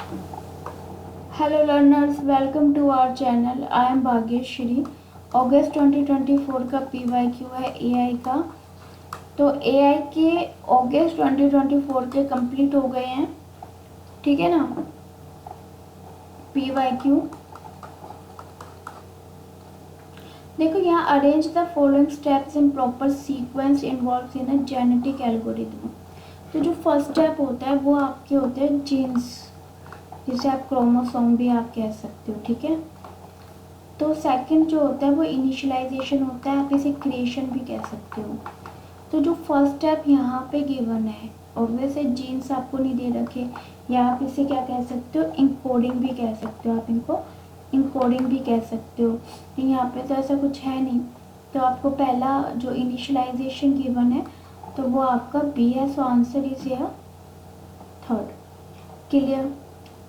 Hello learners, welcome to our channel. I am Bhagyashree. अगस्त 2024 का PYQ है AI का। तो AI के अगस्त 2024 के कंप्लीट हो गए हैं, ठीक है ना। PYQ देखो यहाँ, arrange the following steps in proper sequence involves in a genetic algorithm. तो जो फर्स्ट स्टेप होता है वो आपके होते हैं जीन्स, जिसे आप क्रोमोसोम भी आप कह सकते हो, ठीक है। तो सेकंड जो होता है वो इनिशियलाइजेशन होता है, आप इसे क्रिएशन भी कह सकते हो। तो जो फर्स्ट स्टेप यहाँ पे गिवन है, ऑब्वियसली जीन्स आपको नहीं दे रखे, या आप इसे क्या कह सकते हो, इंकोडिंग भी कह सकते हो, आप इनको इंकोडिंग भी कह सकते हो। यहाँ पे तो ऐसा कुछ है नहीं, तो आपको पहला जो इनिशियलाइजेशन गिवन है तो वो आपका बी है, so answer is here third. Clear.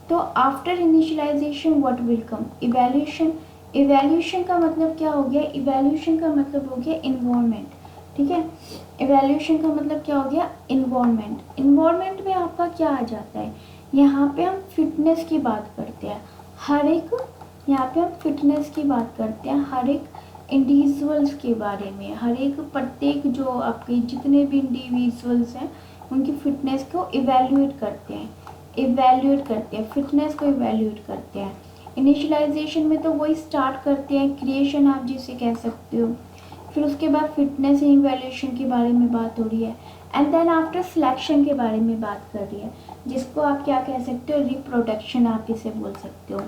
तो after initialization what will come, evaluation. Evaluation का मतलब क्या हो गया, इवैल्यूएशन का मतलब हो गया इन्वायरमेंट, ठीक है। इवैल्यूएशन का मतलब क्या हो गया, इन्वायरमेंट। इन्वायरमेंट में आपका क्या आ जाता है, यहाँ पे हम फिटनेस की बात करते हैं, हर एक, यहाँ पे हम फिटनेस की बात करते हैं हर एक इंडिविजुअल्स के बारे में, हर एक प्रत्येक जो आपके जितने भी इंडिविजुअल्स हैं उनकी फिटनेस को इवैल्यूएट करते हैं, फिटनेस को इवैल्यूएट करते हैं। इनिशियलाइजेशन में तो वही स्टार्ट करते हैं, क्रिएशन आप जिसे कह सकते हो, फिर उसके बाद फिटनेस इवैल्यूएशन के बारे में बात हो रही है, एंड देन आफ्टर सिलेक्शन के बारे में बात कर रही है, जिसको आप क्या कह सकते हो, रिप्रोडक्शन आप इसे बोल सकते हो,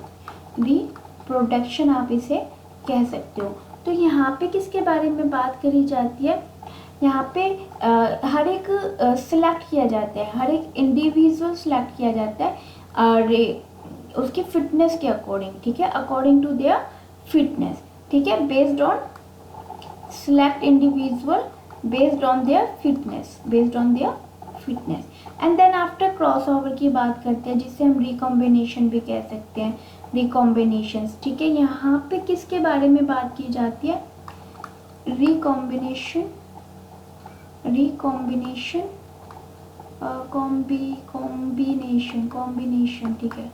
रिप्रोडक्शन आप इसे कह सकते हो। तो यहाँ पे किसके बारे में बात करी जाती है, यहाँ पे हर एक सिलेक्ट किया जाता है, हर एक इंडिविजुअल सिलेक्ट किया जाता है और उसकी फिटनेस के अकॉर्डिंग, ठीक है, अकॉर्डिंग टू देयर फिटनेस, ठीक है, based on select individual based on their fitness, and then after crossover की बात करते हैं, जिसे हम रिकॉम्बिनेशन भी कह सकते हैं, रिकॉम्बिनेशंस, ठीक है। यहाँ पे किसके बारे में बात की जाती है, रिकॉम्बिनेशन, कॉम्बिनेशन, ठीक है,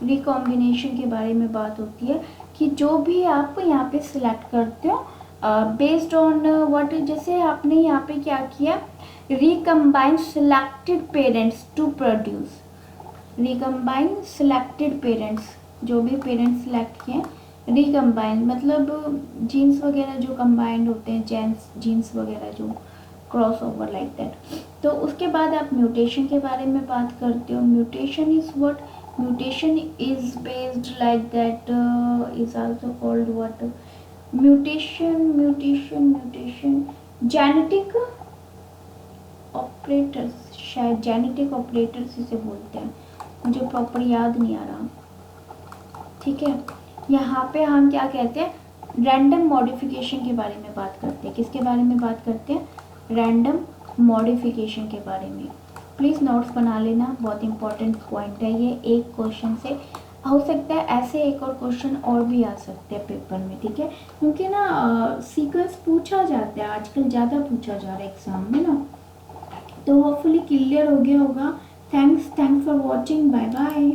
रिकॉम्बिनेशन के बारे में बात होती है कि जो भी आप यहाँ पे सिलेक्ट करते हो बेस्ड ऑन व्हाट, जैसे आपने यहाँ पे क्या किया, recombine selected parents to produce, recombine selected parents, जो भी पेरेंट्स सिलेक्ट किए, रिकम्बाइन मतलब जीन्स वगैरह जो कंबाइंड होते हैं, जेंस जीन्स वगैरह जो क्रॉस ओवर लाइक दैट। तो उसके बाद आप म्यूटेशन के बारे में बात करते हो। Mutation is what, mutation is based like that, is also called what, mutation genetic operators, शायद जेनेटिक ऑपरेटर्स इसे बोलते हैं, मुझे प्रॉपर याद नहीं आ रहा, ठीक है। यहाँ पे हम क्या कहते हैं, रैंडम मॉडिफिकेशन के बारे में बात करते हैं, किसके बारे में बात करते हैं, रैंडम मॉडिफिकेशन के बारे में। प्लीज़ नोट्स बना लेना, बहुत इंपॉर्टेंट पॉइंट है ये, एक क्वेश्चन से हो सकता है ऐसे एक और क्वेश्चन और भी आ सकते हैं पेपर में, ठीक है, क्योंकि ना सीक्वेंस पूछा जाता है आजकल, ज़्यादा पूछा जा रहा है एग्जाम में ना। तो होपफुली क्लियर हो गया होगा। Thanks for watching, bye bye.